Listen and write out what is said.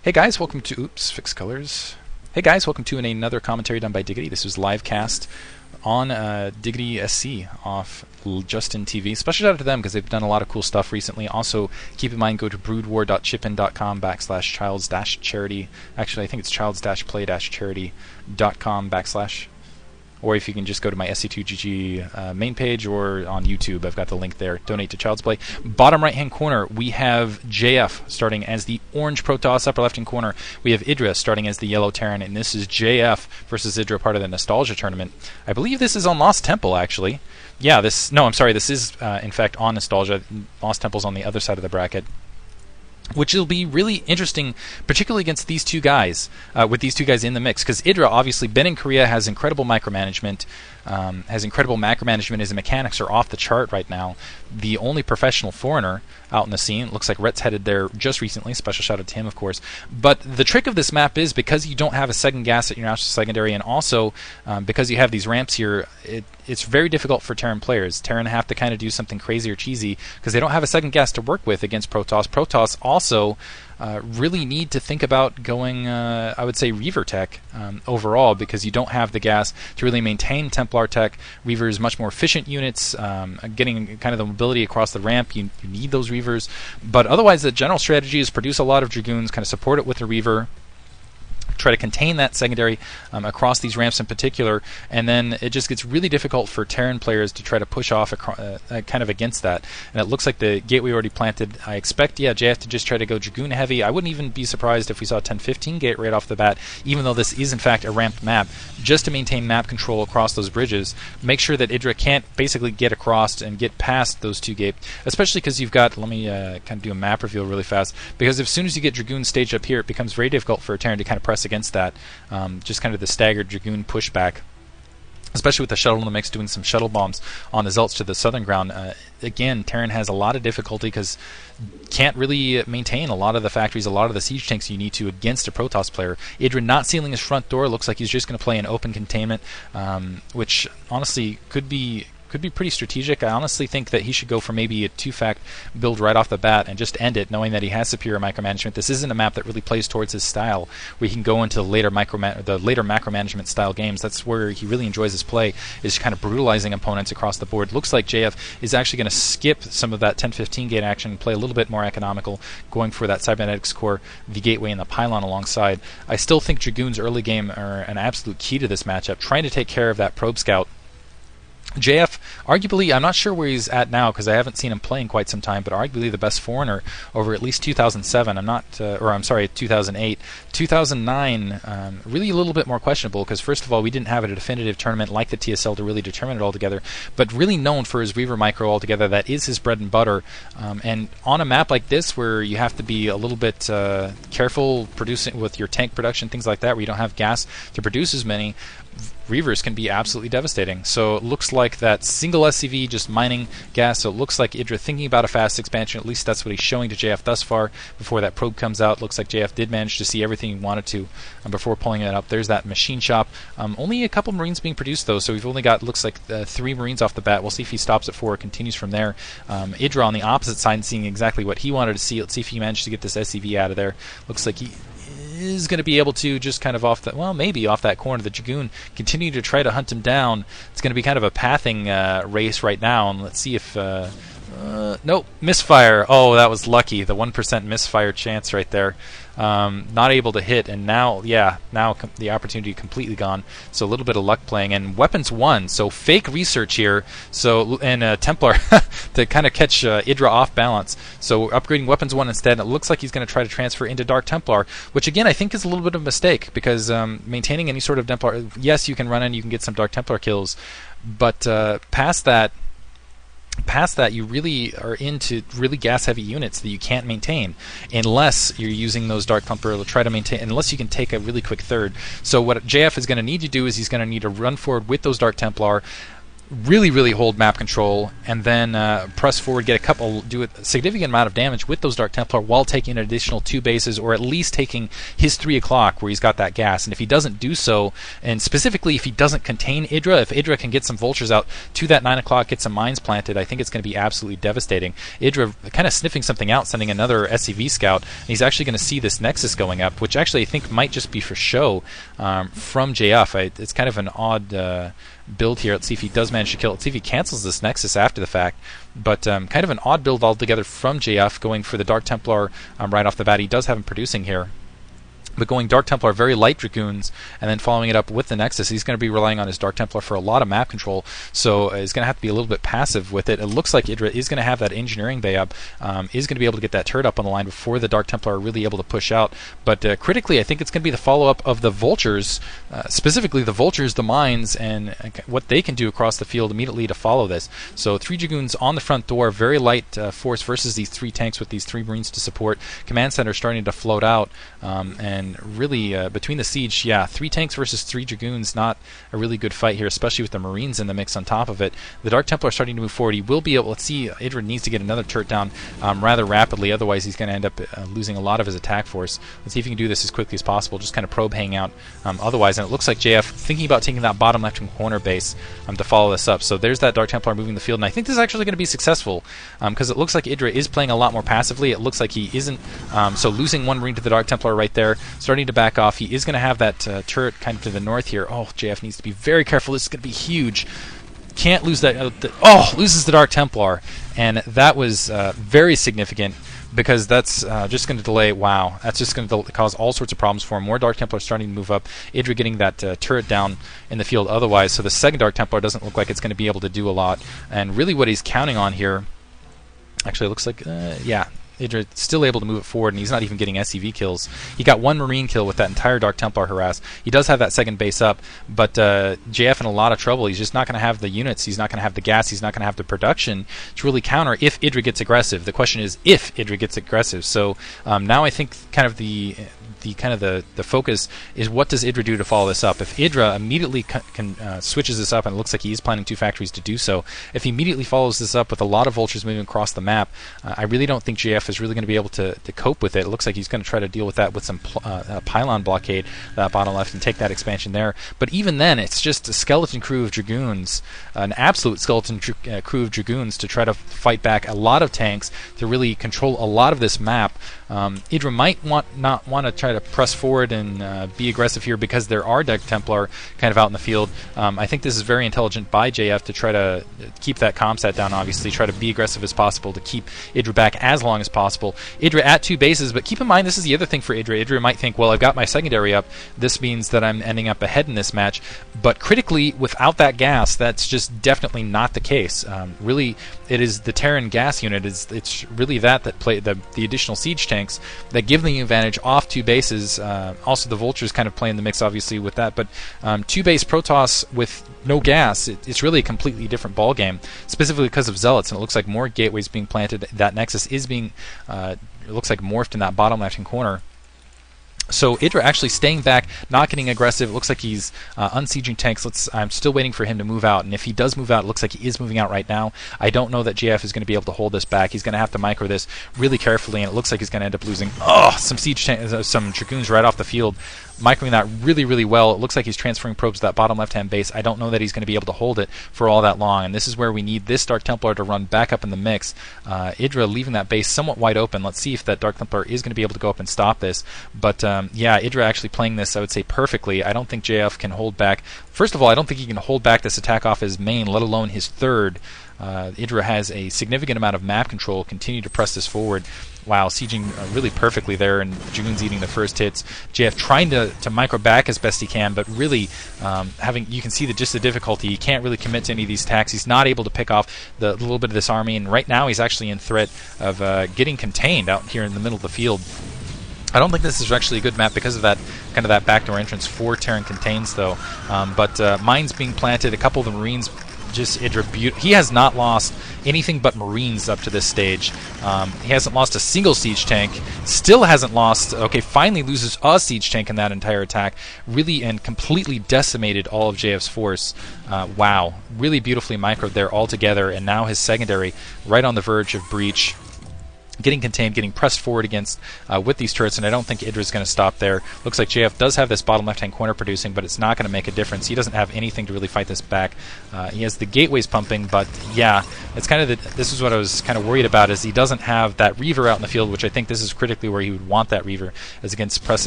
Hey guys, welcome to Fix Colors. Hey guys, welcome to another commentary done by Diggity. This was live cast on Diggity SC off Justin TV. Special shout out to them because they've done a lot of cool stuff recently. Also, keep in mind, go to broodwar.chipin.com/childs-charity. Actually, I think it's childs-play-charity.com/ or if you can just go to my SC2GG main page or on YouTube, I've got the link there. Donate to Child's Play. Bottom right-hand corner, we have JF starting as the orange Protoss. Upper left-hand corner, we have Idra starting as the yellow Terran, and this is JF versus Idra, part of the Nostalgia tournament. I believe this is on Lost Temple, actually. Yeah, this is, in fact, on Nostalgia. Lost Temple's on the other side of the bracket, which will be really interesting, particularly against these two guys, with these two guys in the mix. Because Idra, obviously, been in Korea, has incredible micromanagement, His mechanics are off the chart right now. The only professional foreigner out in the scene. Looks like Rhett's headed there just recently. Special shout out to him, of course. But the trick of this map is, because you don't have a second gas at your national secondary, and also because you have these ramps here, it's very difficult for Terran players. Terran have to kind of do something crazy or cheesy because they don't have a second gas to work with against Protoss. Protoss also really need to think about going, I would say, Reaver tech overall, because you don't have the gas to really maintain Templar tech. Reaver is much more efficient units, getting kind of the mobility across the ramp. You need those Reavers. But otherwise, the general strategy is produce a lot of Dragoons, kind of support it with the Reaver, try to contain that secondary across these ramps in particular, and then it just gets really difficult for Terran players to try to push off kind of against that. And it looks like the gateway already planted. I expect, JF to just try to go Dragoon heavy. I wouldn't even be surprised if we saw a 10-15 gate right off the bat, even though this is in fact a ramped map, just to maintain map control across those bridges. Make sure that Idra can't basically get across and get past those two gates, especially because you've got, let me kind of do a map reveal really fast, because as soon as you get Dragoon staged up here, it becomes very difficult for a Terran to kind of press against that. Just kind of the staggered Dragoon pushback, especially with the shuttle in the mix, doing some shuttle bombs on the Zelts to the southern ground. Again, Terran has a lot of difficulty because can't really maintain a lot of the factories, a lot of the siege tanks you need to against a Protoss player. Idra not sealing his front door. Looks like he's just going to play an open containment, which honestly could be pretty strategic. I honestly think that he should go for maybe a 2-fact build right off the bat and just end it, knowing that he has superior micromanagement. This isn't a map that really plays towards his style, where he can go into the later macromanagement style games. That's where he really enjoys his play, is kind of brutalizing opponents across the board. Looks like JF is actually going to skip some of that 10-15 gate action, play a little bit more economical, going for that cybernetics core, the gateway, and the pylon alongside. I still think Dragoons early game are an absolute key to this matchup, trying to take care of that probe scout. JF, arguably, I'm not sure where he's at now because I haven't seen him play in quite some time, but arguably the best foreigner over at least 2007. 2008. 2009, really a little bit more questionable because, first of all, we didn't have a definitive tournament like the TSL to really determine it altogether, but really known for his Reaver micro altogether. That is his bread and butter. And on a map like this, where you have to be a little bit careful producing with your tank production, things like that, where you don't have gas to produce as many, Reavers can be absolutely devastating. So it looks like that single SCV just mining gas. So it looks like Idra thinking about a fast expansion. At least that's what he's showing to JF thus far. Before that probe comes out, looks like JF did manage to see everything he wanted to before pulling it up. There's that machine shop. Only a couple Marines being produced though, so we've only got, looks like 3 Marines off the bat. We'll see if he stops at 4 or continues from there. Idra on the opposite side, seeing exactly what he wanted to see. Let's see if he managed to get this SCV out of there. Looks like he is going to be able to just kind of maybe off that corner, the Dragoon continue to try to hunt him down. It's going to be kind of a pathing race right now, and let's see if nope, misfire. Oh, that was lucky. The 1% misfire chance right there. Not able to hit, and now the opportunity completely gone. So a little bit of luck playing, and weapons 1. So fake research here. So and Templar to kind of catch Idra off balance. So upgrading weapons 1 instead. And it looks like he's going to try to transfer into Dark Templar, which again I think is a little bit of a mistake because maintaining any sort of Templar, yes, you can run in, you can get some Dark Templar kills, but past that, you really are into really gas-heavy units that you can't maintain unless you're using those Dark Templar to try to maintain, unless you can take a really quick third. So what JF is going to need to do is he's going to need to run forward with those Dark Templar, really hold map control, and then press forward, get a couple, do a significant amount of damage with those Dark Templar while taking an additional 2 bases, or at least taking his 3 o'clock where he's got that gas. And if he doesn't do so, and specifically if he doesn't contain Idra, if Idra can get some vultures out to that 9 o'clock, get some mines planted, I think it's going to be absolutely devastating. Idra kind of sniffing something out, sending another SCV scout, and he's actually going to see this Nexus going up, which actually I think might just be for show from JF. It's kind of an odd build here. Let's see if he does manage to kill it. Let's see if he cancels this Nexus after the fact. But kind of an odd build altogether from JF, going for the Dark Templar right off the bat. He does have him producing here. But going Dark Templar, very light Dragoons, and then following it up with the Nexus. He's going to be relying on his Dark Templar for a lot of map control, so he's going to have to be a little bit passive with it. It looks like Idra is going to have that engineering bay up, is going to be able to get that turret up on the line before the Dark Templar are really able to push out. But critically, I think it's going to be the follow-up of the Vultures, specifically the Vultures, the mines, and what they can do across the field immediately to follow this. So 3 Dragoons on the front door, very light force versus these 3 tanks with these 3 Marines to support. Command Center starting to float out, and really between the siege, 3 tanks versus 3 Dragoons, not a really good fight here, especially with the Marines in the mix on top of it. The Dark Templar are starting to move forward. He will be able, let's see, Idra needs to get another turret down rather rapidly, otherwise he's going to end up losing a lot of his attack force. Let's see if he can do this as quickly as possible, just kind of probe hang out otherwise. And it looks like JF thinking about taking that bottom left-hand corner base to follow this up. So there's that Dark Templar moving the field, and I think this is actually going to be successful because it looks like Idra is playing a lot more passively. It looks like he isn't, so losing 1 Marine to the Dark Templar right there, starting to back off. He is going to have that turret kind of to the north here. Oh, JF needs to be very careful. This is going to be huge. Can't lose that. Loses the Dark Templar. And that was very significant because that's just going to delay. Wow. That's just going to cause all sorts of problems for him. More Dark Templar starting to move up. Idra getting that turret down in the field otherwise. So the second Dark Templar doesn't look like it's going to be able to do a lot. And really what he's counting on here, actually it looks like, Idra still able to move it forward, and he's not even getting SCV kills. He got 1 Marine kill with that entire Dark Templar harass. He does have that second base up, but JF in a lot of trouble. He's just not going to have the units. He's not going to have the gas. He's not going to have the production to really counter if Idra gets aggressive. The question is if Idra gets aggressive. So now I think kind of the focus is what does Idra do to follow this up. If Idra immediately switches this up, and it looks like he is planning 2 factories to do so, if he immediately follows this up with a lot of vultures moving across the map, I really don't think JF is really going to be able to cope with it. It looks like he's going to try to deal with that with some pylon blockade, that bottom left, and take that expansion there. But even then, it's just a skeleton crew of Dragoons, an absolute skeleton crew of Dragoons to try to fight back a lot of tanks to really control a lot of this map. Idra might not want to try to press forward and be aggressive here because there are Dark Templar kind of out in the field. I think this is very intelligent by JF to try to keep that comsat down, obviously, try to be aggressive as possible to keep Idra back as long as possible. Idra at 2 bases, but keep in mind this is the other thing for Idra. Idra might think, well, I've got my secondary up. This means that I'm ending up ahead in this match. But critically, without that gas, that's just definitely not the case. Really, it is the Terran gas unit. It's really that play the additional siege tanks that give them the advantage off 2 bases. Also, the Vultures kind of play in the mix, obviously, with that. But 2 base Protoss with no gas, it's really a completely different ball game, specifically because of Zealots. And it looks like more gateways being planted. That Nexus is being, it looks like, morphed in that bottom left-hand corner. So Idra actually staying back, not getting aggressive. It looks like he's unsieging tanks. I'm still waiting for him to move out, and if he does move out, it looks like he is moving out right now. I don't know that JF is going to be able to hold this back. He's going to have to micro this really carefully, and it looks like he's going to end up losing some Dragoons right off the field. Microing that really well. It looks like he's transferring probes to that bottom left-hand base. I don't know that he's going to be able to hold it for all that long, and this is where we need this Dark Templar to run back up in the mix. Idra leaving that base somewhat wide open. Let's see if that Dark Templar is going to be able to go up and stop this. But Idra actually playing this, I would say, perfectly. I don't think JF can hold back. First of all, I don't think he can hold back this attack off his main, let alone his third. Idra has a significant amount of map control, continue to press this forward. Wow, sieging really perfectly there, and Dragoon's eating the first hits. JF trying to micro back as best he can, but really you can see just the difficulty. He can't really commit to any of these attacks. He's not able to pick off the little bit of this army, and right now he's actually in threat of getting contained out here in the middle of the field. I don't think this is actually a good map because of that kind of that backdoor entrance for Terran contains, though. But mines being planted, a couple of the Marines just Idra, he has not lost anything but Marines up to this stage. He hasn't lost a single siege tank. Still hasn't lost. Okay, finally loses a siege tank in that entire attack. Really and completely decimated all of JF's force. Wow, really beautifully microed there all together, and now his secondary right on the verge of breach. Getting contained, getting pressed forward against with these turrets, and I don't think Idra's going to stop there. Looks like JF does have this bottom left-hand corner producing, but it's not going to make a difference. He doesn't have anything to really fight this back. He has the gateways pumping, but yeah, it's kind of this is what I was kind of worried about, is he doesn't have that Reaver out in the field, which I think this is critically where he would want that Reaver, as against presses